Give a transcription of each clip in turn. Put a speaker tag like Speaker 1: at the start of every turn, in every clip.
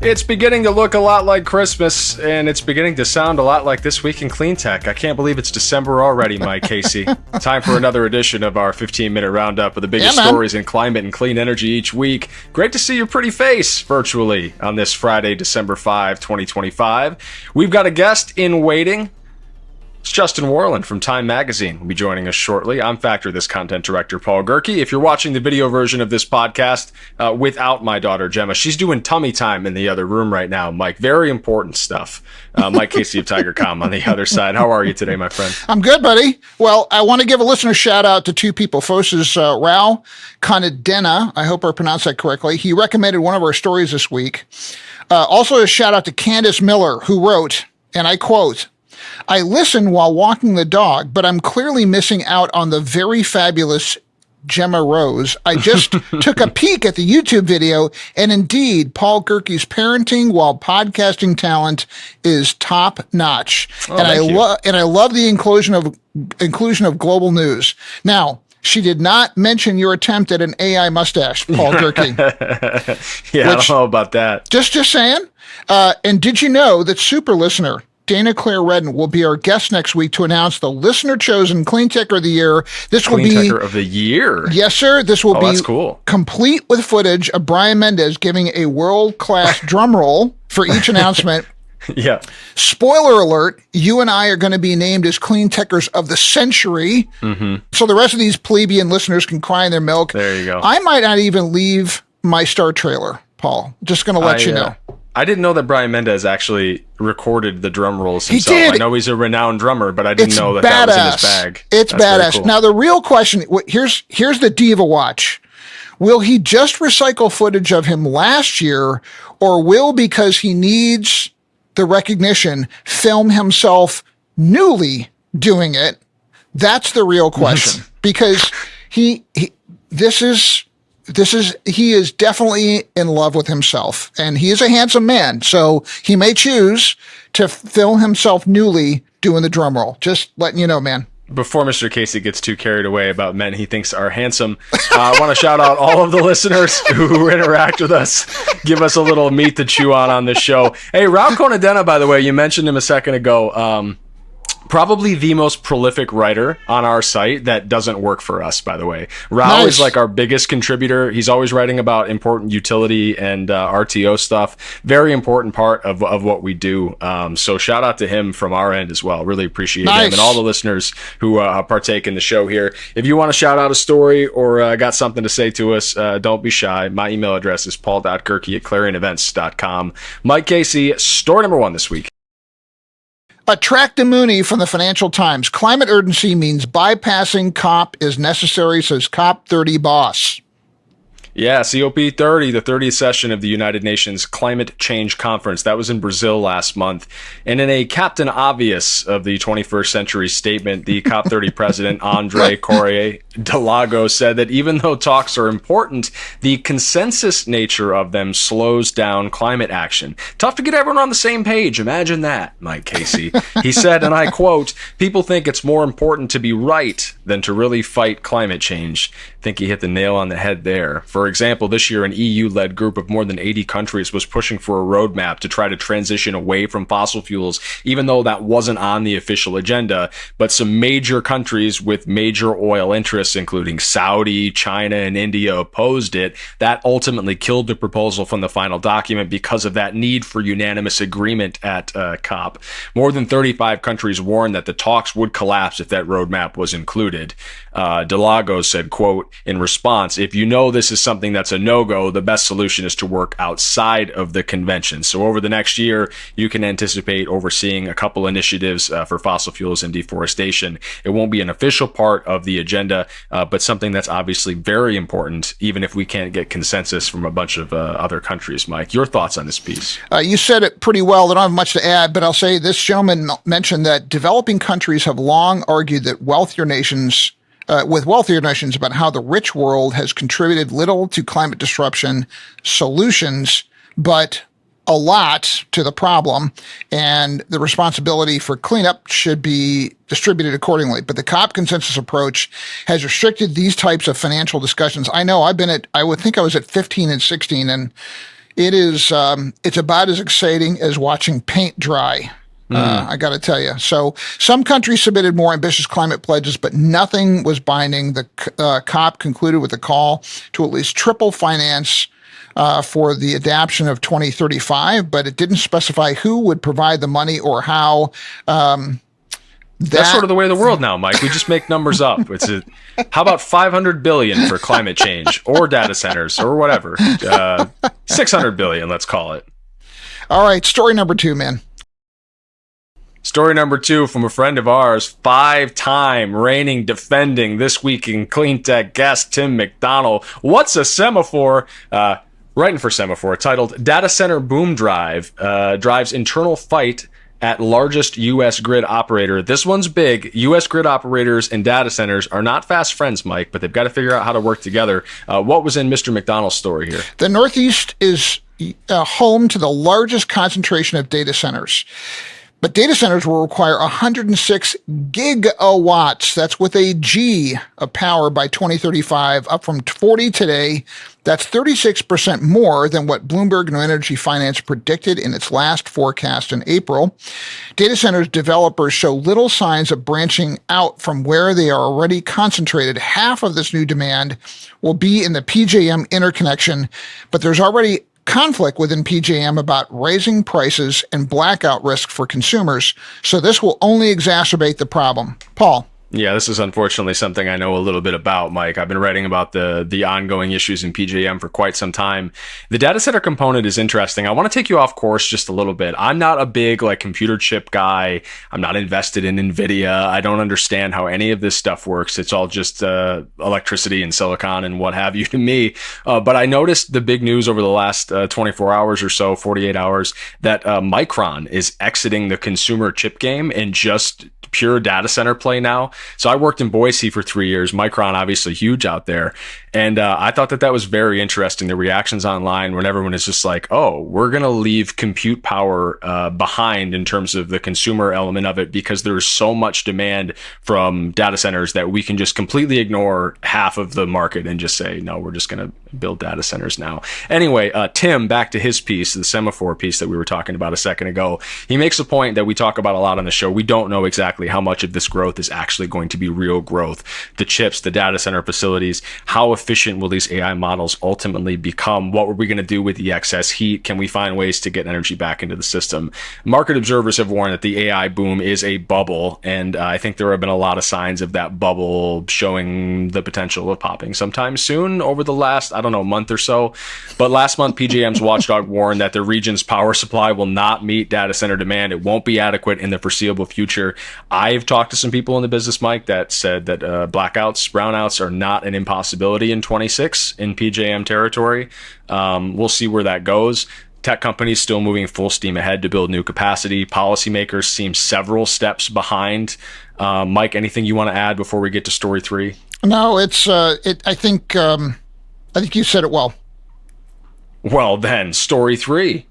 Speaker 1: It's beginning to look a lot like Christmas, and it's beginning to sound a lot like This Week in Cleantech. I can't believe it's December already, Mike Casey. Time for another edition of our 15-minute roundup of the biggest stories in climate and clean energy each week. Great to see your pretty face virtually on this Friday, December 5, 2025. We've got a guest in waiting. It's Justin Worland from Time Magazine will be joining us shortly. I'm Factor This content director, Paul Gerke. If you're watching the video version of this podcast without my daughter, Gemma, she's doing tummy time in the other room right now, Mike. Very important stuff. Mike Casey of Tigercomm on the other side. How are you today, my friend?
Speaker 2: I'm good, buddy. Well, I want to give a listener shout out to two people. First is Rao Kanadena. I hope I pronounced that correctly. He recommended one of our stories this week. Also a shout out to Candace Miller, who wrote, and I quote, "I listen while walking the dog, but I'm clearly missing out on the very fabulous Gemma Rose. I just took a peek at the YouTube video, and indeed, Paul Gerke's parenting while podcasting talent is top notch.
Speaker 1: Oh,
Speaker 2: and I love the inclusion of global news. Now, she did not mention your attempt at an AI mustache, Paul Gerke."
Speaker 1: Yeah, I don't know about that.
Speaker 2: Just saying. And did you know that super listener Dana Claire Redden will be our guest next week to announce the listener-chosen Cleantecher of the Year. This will be
Speaker 1: Cleantecher of the Year.
Speaker 2: Yes, sir. This will be
Speaker 1: that's cool.
Speaker 2: Complete with footage of Brian Mendez giving a world-class drum roll for each announcement.
Speaker 1: Yeah.
Speaker 2: Spoiler alert, you and I are going to be named as Cleantechers of the Century. Mm-hmm. So the rest of these plebeian listeners can cry in their milk.
Speaker 1: There you go.
Speaker 2: I might not even leave my star trailer, Paul. Just going to let you know.
Speaker 1: I didn't know that Brian Mendez actually recorded the drum rolls himself.
Speaker 2: He did.
Speaker 1: I know he's a renowned drummer, but I didn't know that was in his bag.
Speaker 2: It's badass. Cool. Now, the real question, here's the Diva Watch. Will he just recycle footage of him last year, or will, because he needs the recognition, film himself newly doing it? That's the real question. Because he is definitely in love with himself, and he is a handsome man, so he may choose to film himself newly doing the drum roll. Just letting you know, man.
Speaker 1: Before Mr. Casey gets too carried away about men he thinks are handsome, I want to shout out all of the listeners who interact with us, give us a little meat to chew on this show. Hey, Rao Konadena, by the way, you mentioned him a second ago. Probably the most prolific writer on our site that doesn't work for us, by the way. Rao is like our biggest contributor. He's always writing about important utility and RTO stuff. Very important part of what we do. So shout out to him from our end as well. Really appreciate him and all the listeners who partake in the show here. If you want to shout out a story or got something to say to us, don't be shy. My email address is paul.gerke@clarionevents.com. Mike Casey, story number one this week.
Speaker 2: Attractimony from the Financial Times. Climate urgency means bypassing COP is necessary, says COP30 boss.
Speaker 1: Yeah, COP30, the 30th session of the United Nations Climate Change Conference. That was in Brazil last month. And in a Captain Obvious of the 21st century statement, the COP30 president, Andre Correa de Lagos, said that even though talks are important, the consensus nature of them slows down climate action. Tough to get everyone on the same page. Imagine that, Mike Casey. He said, and I quote, "People think it's more important to be right than to really fight climate change." I think he hit the nail on the head there. For example, this year, an EU-led group of more than 80 countries was pushing for a roadmap to try to transition away from fossil fuels, even though that wasn't on the official agenda. But some major countries with major oil interests, including Saudi, China, and India, opposed it. That ultimately killed the proposal from the final document because of that need for unanimous agreement at COP. More than 35 countries warned that the talks would collapse if that roadmap was included. De Lagos said, quote, in response, "If you know this is something that's a no-go, the best solution is to work outside of the convention." So over the next year, you can anticipate overseeing a couple initiatives for fossil fuels and deforestation. It won't be an official part of the agenda, but something that's obviously very important, even if we can't get consensus from a bunch of other countries. Mike, your thoughts on this piece?
Speaker 2: You said it pretty well. I don't have much to add, but I'll say this gentleman mentioned that developing countries have long argued that wealthier nations about how the rich world has contributed little to climate disruption solutions, but a lot to the problem, and the responsibility for cleanup should be distributed accordingly. But the COP consensus approach has restricted these types of financial discussions. I know I would think I was at 15 and 16, and It is, it's about as exciting as watching paint dry. I got to tell you. So some countries submitted more ambitious climate pledges, but nothing was binding. The COP concluded with a call to at least triple finance for the adoption of 2035, but it didn't specify who would provide the money or how.
Speaker 1: That's sort of the way of the world now, Mike. We just make numbers up. How about 500 billion for climate change or data centers or whatever? 600 billion, let's call it.
Speaker 2: All right, story number 2, man.
Speaker 1: Story number 2 from a friend of ours, 5-time reigning defending This Week in Cleantech guest Tim McDonald. What's a semaphore? Writing for Semaphore, titled Data Center Boom Drive Drives Internal Fight at Largest U.S. Grid Operator. This one's big. U.S. grid operators and data centers are not fast friends, Mike, but they've got to figure out how to work together. What was in Mr. McDonald's story here?
Speaker 2: The Northeast is home to the largest concentration of data centers. But data centers will require 106 gigawatts, that's with a G, of power by 2035, up from 40 today. That's 36% more than what Bloomberg New Energy Finance predicted in its last forecast in April. Data centers developers show little signs of branching out from where they are already concentrated. Half of this new demand will be in the PJM interconnection, but there's already conflict within PJM about raising prices and blackout risk for consumers, so this will only exacerbate the problem. Paul.
Speaker 1: Yeah, this is unfortunately something I know a little bit about, Mike. I've been writing about the ongoing issues in PJM for quite some time. The data center component is interesting. I want to take you off course just a little bit. I'm not a big computer chip guy. I'm not invested in NVIDIA. I don't understand how any of this stuff works. It's all just electricity and silicon and what have you to me. But I noticed the big news over the last 24 hours or so, 48 hours, that Micron is exiting the consumer chip game and just pure data center play now. So I worked in Boise for 3 years. Micron, obviously huge out there. And I thought that was very interesting. The reactions online when everyone is just like, oh, we're going to leave compute power behind in terms of the consumer element of it because there's so much demand from data centers that we can just completely ignore half of the market and just say, no, we're just going to build data centers now. Anyway, Tim, back to his piece, the semaphore piece that we were talking about a second ago. He makes a point that we talk about a lot on the show. We don't know exactly how much of this growth is actually going to be real growth. The chips, the data center facilities, how efficient will these AI models ultimately become? What were we going to do with the excess heat? Can we find ways to get energy back into the system? Market observers have warned that the AI boom is a bubble, and I think there have been a lot of signs of that bubble showing the potential of popping sometime soon over the last, month or so. But last month, PJM's watchdog warned that the region's power supply will not meet data center demand. It won't be adequate in the foreseeable future. I've talked to some people in the business, Mike, that said that blackouts, brownouts are not an impossibility in 26 in PJM territory. We'll see where that goes. Tech companies still moving full steam ahead to build new capacity. Policymakers seem several steps behind. Mike, anything you want to add before we get to story 3?
Speaker 2: No, I think you said it well.
Speaker 1: Well, then, story 3.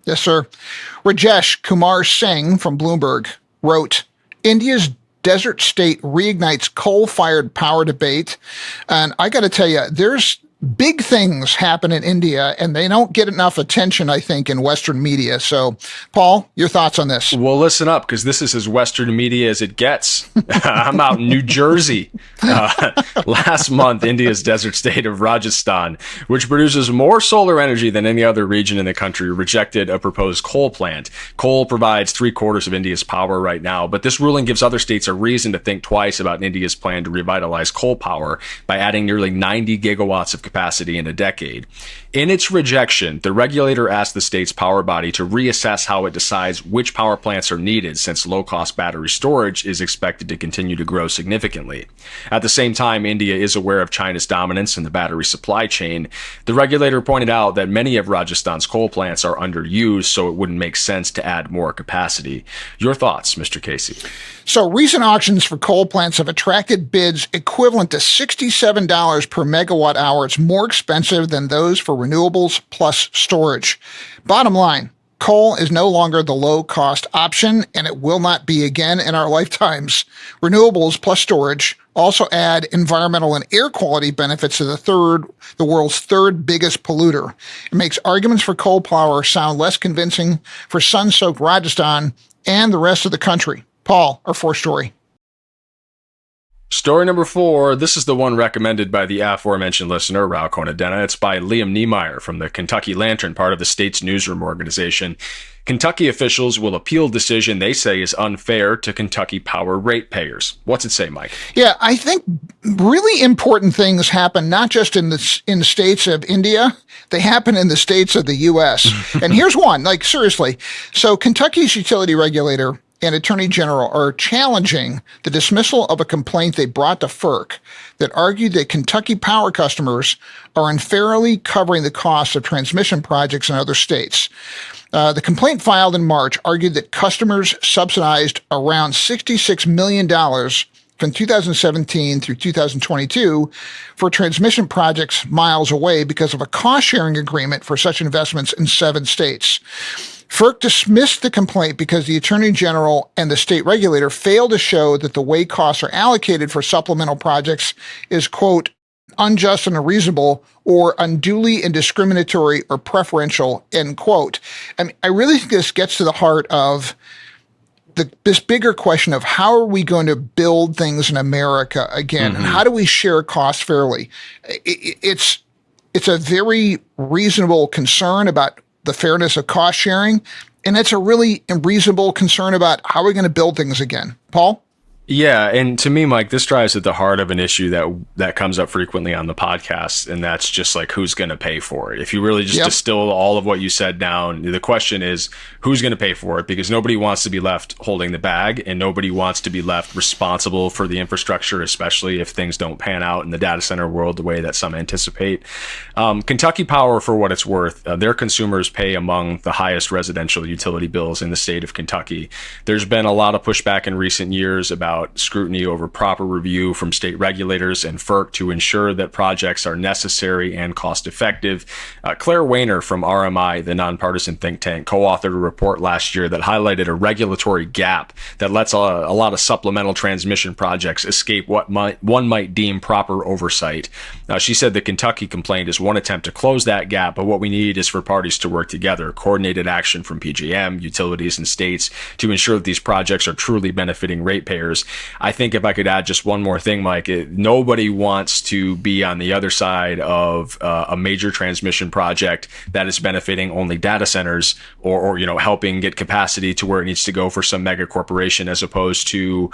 Speaker 2: Yes, sir. Rajesh Kumar Singh from Bloomberg wrote, India's desert state reignites coal-fired power debate. And I got to tell you, there's big things happen in India, and they don't get enough attention, I think, in Western media. So, Paul, your thoughts on this?
Speaker 1: Well, listen up, because this is as Western media as it gets. I'm out in New Jersey. Last month, India's desert state of Rajasthan, which produces more solar energy than any other region in the country, rejected a proposed coal plant. Coal provides 3/4 of India's power right now, but this ruling gives other states a reason to think twice about India's plan to revitalize coal power by adding nearly 90 gigawatts of capacity in a decade. In its rejection, the regulator asked the state's power body to reassess how it decides which power plants are needed, since low-cost battery storage is expected to continue to grow significantly. At the same time, India is aware of China's dominance in the battery supply chain. The regulator pointed out that many of Rajasthan's coal plants are underused, so it wouldn't make sense to add more capacity. Your thoughts, Mr. Casey?
Speaker 2: So recent auctions for coal plants have attracted bids equivalent to $67 per megawatt hour. It's more expensive than those for renewables plus storage. Bottom line, Coal is no longer the low-cost option, and it will not be again in our lifetimes. Renewables plus storage also add environmental and air quality benefits to the world's third biggest polluter. It makes arguments for coal power sound less convincing for sun-soaked Rajasthan and the rest of the country. Paul, our fourth story.
Speaker 1: Story number 4, this is the one recommended by the aforementioned listener, Rao Konadena. It's by Liam Niemeyer from the Kentucky Lantern, part of the state's newsroom organization. Kentucky officials will appeal decision they say is unfair to Kentucky Power ratepayers. What's it say, Mike?
Speaker 2: Yeah, I think really important things happen not just in the states of India, they happen in the states of the U.S. And here's one, like seriously. So Kentucky's utility regulator and Attorney General are challenging the dismissal of a complaint they brought to FERC that argued that Kentucky Power customers are unfairly covering the costs of transmission projects in other states. The complaint filed in March argued that customers subsidized around $66 million from 2017 through 2022 for transmission projects miles away because of a cost-sharing agreement for such investments in 7 states. FERC dismissed the complaint because the Attorney General and the state regulator failed to show that the way costs are allocated for supplemental projects is, quote, unjust and unreasonable or unduly indiscriminatory or preferential, end quote. I mean, I really think this gets to the heart of this bigger question of how are we going to build things in America again, and how do we share costs fairly? It's a very reasonable concern about the fairness of cost sharing, and it's a really reasonable concern about how we're going to build things again. Paul?
Speaker 1: Yeah, and to me, Mike, this drives at the heart of an issue that comes up frequently on the podcast, and that's just like who's going to pay for it. If you really just distill all of what you said down, the question is who's going to pay for it, because nobody wants to be left holding the bag, and nobody wants to be left responsible for the infrastructure, especially if things don't pan out in the data center world the way that some anticipate. Kentucky Power, for what it's worth, their consumers pay among the highest residential utility bills in the state of Kentucky. There's been a lot of pushback in recent years about scrutiny over proper review from state regulators and FERC to ensure that projects are necessary and cost effective. Claire Weiner from RMI, the nonpartisan think tank, co-authored a report last year that highlighted a regulatory gap that lets a lot of supplemental transmission projects escape what one might deem proper oversight. She said the Kentucky complaint is one attempt to close that gap, but what we need is for parties to work together, coordinated action from PJM, utilities, and states to ensure that these projects are truly benefiting ratepayers. I think if I could add just one more thing, Mike, nobody wants to be on the other side of a major transmission project that is benefiting only data centers or helping get capacity to where it needs to go for some mega corporation, as opposed to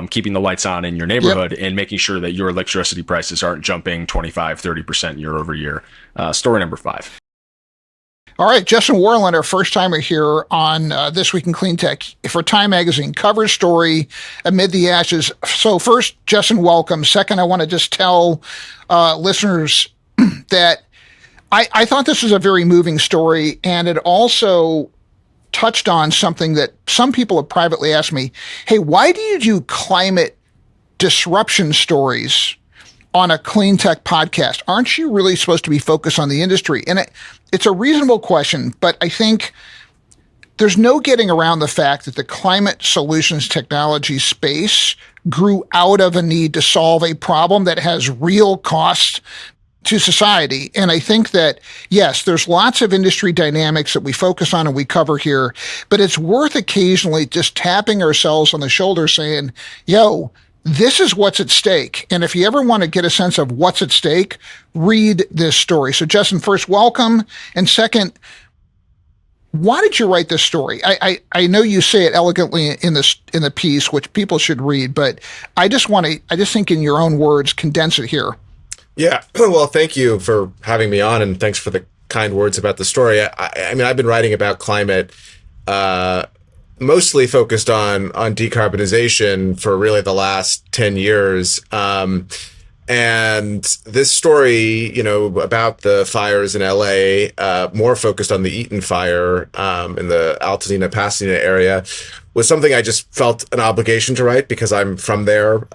Speaker 1: keeping the lights on in your neighborhood and making sure that your electricity prices aren't jumping 25-30% year over year. Story number 5.
Speaker 2: All right, Justin Worland, our first timer here on This Week in Cleantech for Time Magazine, cover story amid the ashes. So first, Justin, welcome. Second, I want to just tell listeners that I thought this was a very moving story, and it also touched on something that some people have privately asked me, hey, why do you do climate disruption stories on a Cleantech podcast? Aren't you really supposed to be focused on the industry? And it's a reasonable question, but I think there's no getting around the fact that the climate solutions technology space grew out of a need to solve a problem that has real costs to society. And I think that, yes, there's lots of industry dynamics that we focus on and we cover here, but it's worth occasionally just tapping ourselves on the shoulder saying, yo, this is what's at stake. And if you ever want to get a sense of what's at stake, read this story. So Justin, first, welcome. And second, why did you write this story? I know you say it elegantly in the piece, which people should read, but I just think in your own words, condense it here.
Speaker 3: Yeah. Well, thank you for having me on, and thanks for the kind words about the story. I mean, I've been writing about climate, mostly focused on decarbonization for really the last 10 years. And this story, about the fires in LA, more focused on the Eaton fire in the Altadena, Pasadena area, was something I just felt an obligation to write because I'm from there.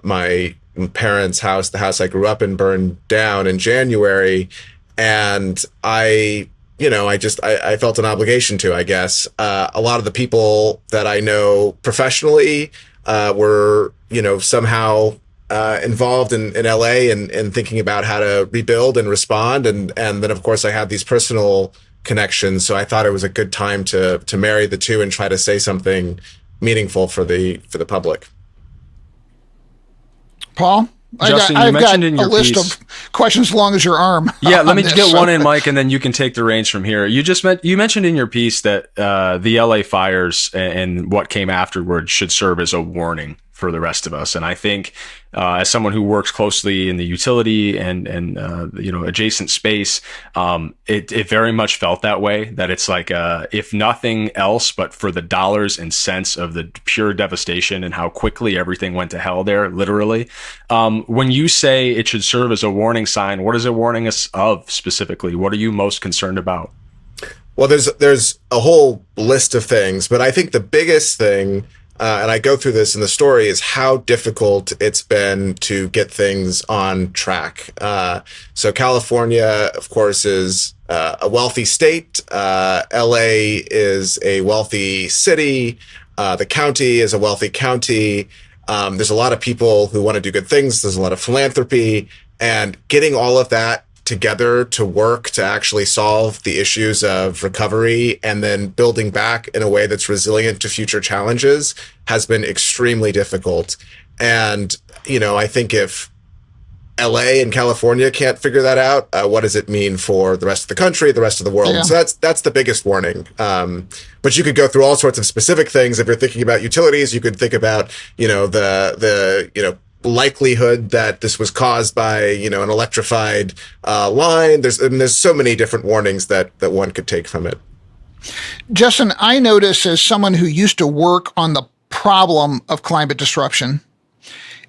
Speaker 3: My parents' house, the house I grew up in, burned down in January. And I I felt an obligation to, I guess. A lot of the people that I know professionally were, somehow involved in LA and thinking about how to rebuild and respond. And then, of course, I had these personal connections. So I thought it was a good time to marry the two and try to say something meaningful for the public.
Speaker 2: Paul?
Speaker 1: Justin,
Speaker 2: I've
Speaker 1: you mentioned
Speaker 2: got
Speaker 1: in your
Speaker 2: a list
Speaker 1: piece,
Speaker 2: of questions as long as your arm.
Speaker 1: Yeah, let me get one in, Mike, and then you can take the reins from here. You mentioned in your piece that the LA fires and what came afterwards should serve as a warning for the rest of us. And I think as someone who works closely in the utility and adjacent space, it very much felt that way, that it's like if nothing else but for the dollars and cents of the pure devastation and how quickly everything went to hell there, literally. When you say it should serve as a warning sign, what is it warning us of specifically? What are you most concerned about?
Speaker 3: Well, there's a whole list of things, but I think the biggest thing, and I go through this in the story, is how difficult it's been to get things on track. So California, of course, is a wealthy state. LA is a wealthy city. The county is a wealthy county. There's a lot of people who want to do good things. There's a lot of philanthropy, and getting all of that together to work to actually solve the issues of recovery and then building back in a way that's resilient to future challenges has been extremely difficult. And, I think if LA and California can't figure that out, what does it mean for the rest of the country, the rest of the world? Yeah. So that's the biggest warning. But you could go through all sorts of specific things. If you're thinking about utilities, you could think about, the likelihood that this was caused by, an electrified line. There's so many different warnings that one could take from it.
Speaker 2: Justin, I notice as someone who used to work on the problem of climate disruption,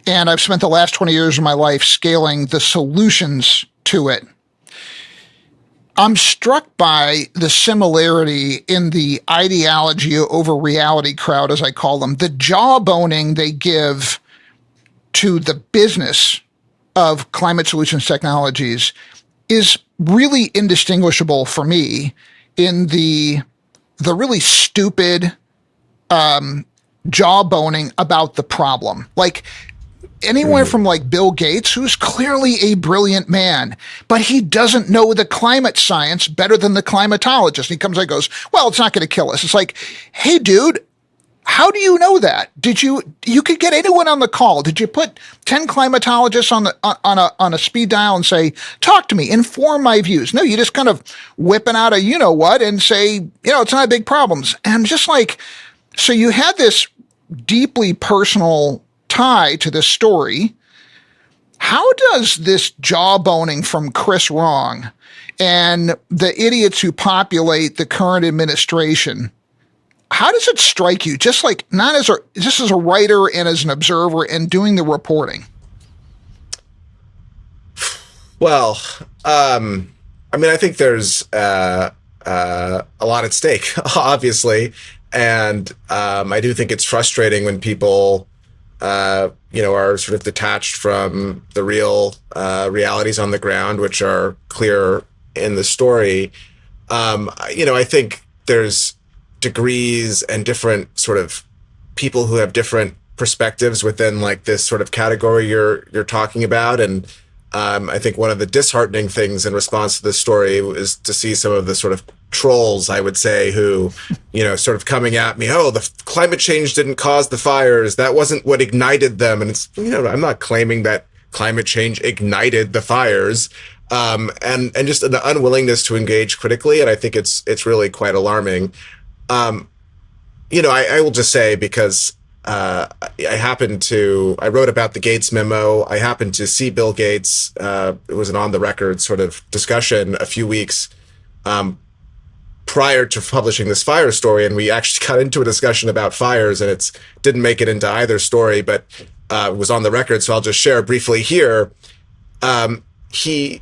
Speaker 2: and I've spent the last 20 years of my life scaling the solutions to it, I'm struck by the similarity in the ideology over reality crowd, as I call them, the jawboning they give to the business of climate solutions technologies is really indistinguishable for me in the really stupid jawboning about the problem. Like anywhere from like Bill Gates, who's clearly a brilliant man, but he doesn't know the climate science better than the climatologist. He comes and goes, well, it's not going to kill us. It's like, hey, dude, how do you know that? You could get anyone on the call. Did you put 10 climatologists on a speed dial and say, talk to me, inform my views? No, you just kind of whipping out a you-know-what and say, it's not big problems. And just like, so you had this deeply personal tie to this story. How does this jawboning from Chris Wrong and the idiots who populate the current administration, how does it strike you? Just like just as a writer and as an observer and doing the reporting.
Speaker 3: Well, I think there's a lot at stake, obviously, and I do think it's frustrating when people, are sort of detached from the real realities on the ground, which are clear in the story. I think there's degrees and different sort of people who have different perspectives within like this sort of category you're talking about. And I think one of the disheartening things in response to this story is to see some of the sort of trolls, I would say, who, sort of coming at me, oh, the climate change didn't cause the fires. That wasn't what ignited them. And it's, I'm not claiming that climate change ignited the fires. And just an unwillingness to engage critically. And I think it's really quite alarming. I will just say, because I wrote about the Gates memo. I happened to see Bill Gates. It was an on the record sort of discussion a few weeks prior to publishing this fire story. And we actually got into a discussion about fires, and it didn't make it into either story, but it was on the record. So I'll just share briefly here. He,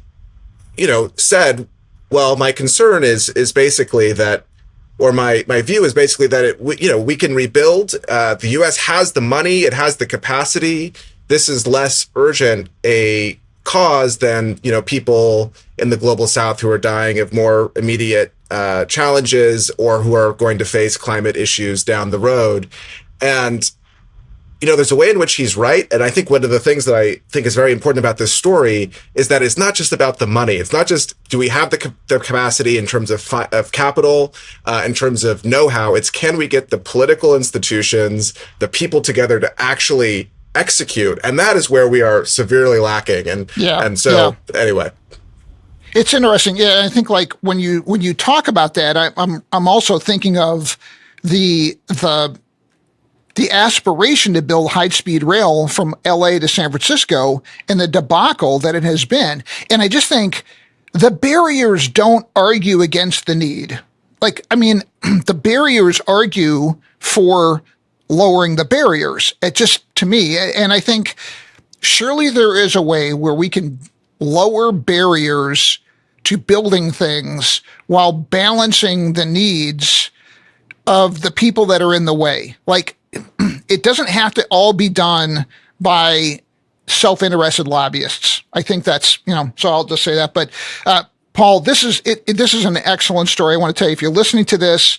Speaker 3: said, well, my concern is basically that, or my view is basically that we can rebuild. The U.S. has the money, it has the capacity. This is less urgent a cause than, people in the global south who are dying of more immediate challenges or who are going to face climate issues down the road. And, there's a way in which he's right. And I think one of the things that I think is very important about this story is that it's not just about the money. It's not just, do we have the capacity in terms of capital, in terms of know-how? It's, can we get the political institutions, the people together to actually execute? And that is where we are severely lacking. Anyway.
Speaker 2: It's interesting. Yeah, I think like when you talk about that, I'm also thinking of the aspiration to build high-speed rail from LA to San Francisco and the debacle that it has been. And I just think the barriers don't argue against the need. The barriers argue for lowering the barriers. It just, to me, and I think surely there is a way where we can lower barriers to building things while balancing the needs of the people that are in the way. It doesn't have to all be done by self-interested lobbyists. I think that's, so I'll just say that. But Paul, this is an excellent story. I want to tell you, if you're listening to this,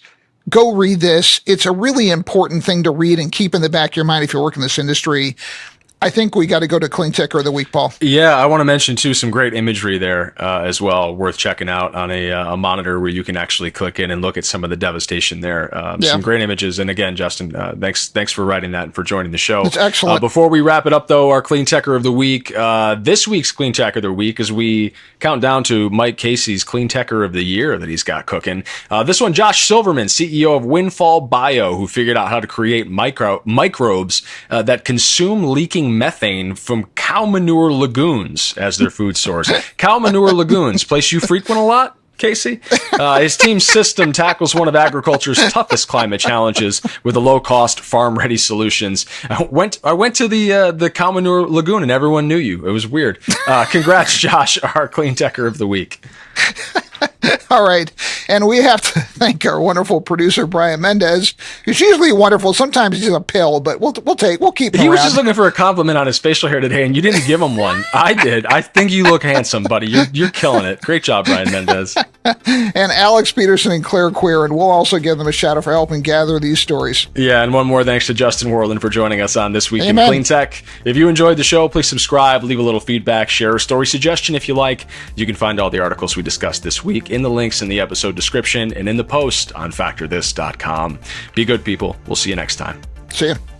Speaker 2: go read this. It's a really important thing to read and keep in the back of your mind if you're working in this industry. I think we got to go to Cleantecher of the Week, Paul.
Speaker 1: Yeah, I want to mention, too, some great imagery there as well, worth checking out on a monitor where you can actually click in and look at some of the devastation there. Some great images. And again, Justin, thanks for writing that and for joining the show.
Speaker 2: It's excellent.
Speaker 1: Before we wrap it up, though, our Cleantecher of the Week, this week's Cleantecher of the Week, as we count down to Mike Casey's Cleantecher of the Year that he's got cooking. This one, Josh Silverman, CEO of Windfall Bio, who figured out how to create microbes that consume leaking methane from cow manure lagoons as their food source. Cow manure lagoons, place you frequent a lot, Casey? His team's system tackles one of agriculture's toughest climate challenges with the low-cost, farm-ready solutions. I went to the cow manure lagoon and everyone knew you. It was weird. Congrats, Josh, our Cleantecher of the Week.
Speaker 2: All right. And we have to thank our wonderful producer, Brian Mendez, who's usually wonderful. Sometimes he's a pill, but we'll keep him
Speaker 1: He was
Speaker 2: around.
Speaker 1: just looking for a compliment on his facial hair today, and you didn't give him one. I did. I think you look handsome, buddy. You're killing it. Great job, Brian Mendez.
Speaker 2: And Alex Peterson and Claire Queer, and we'll also give them a shout out for helping gather these stories.
Speaker 1: Yeah, and one more thanks to Justin Worland for joining us on This Week
Speaker 2: Amen.
Speaker 1: in Cleantech. If you enjoyed the show, please subscribe, leave a little feedback, share a story suggestion if you like. You can find all the articles we discussed this week in the links in the episode description and in the post on factorthis.com. Be good, people. We'll see you next time.
Speaker 2: See you.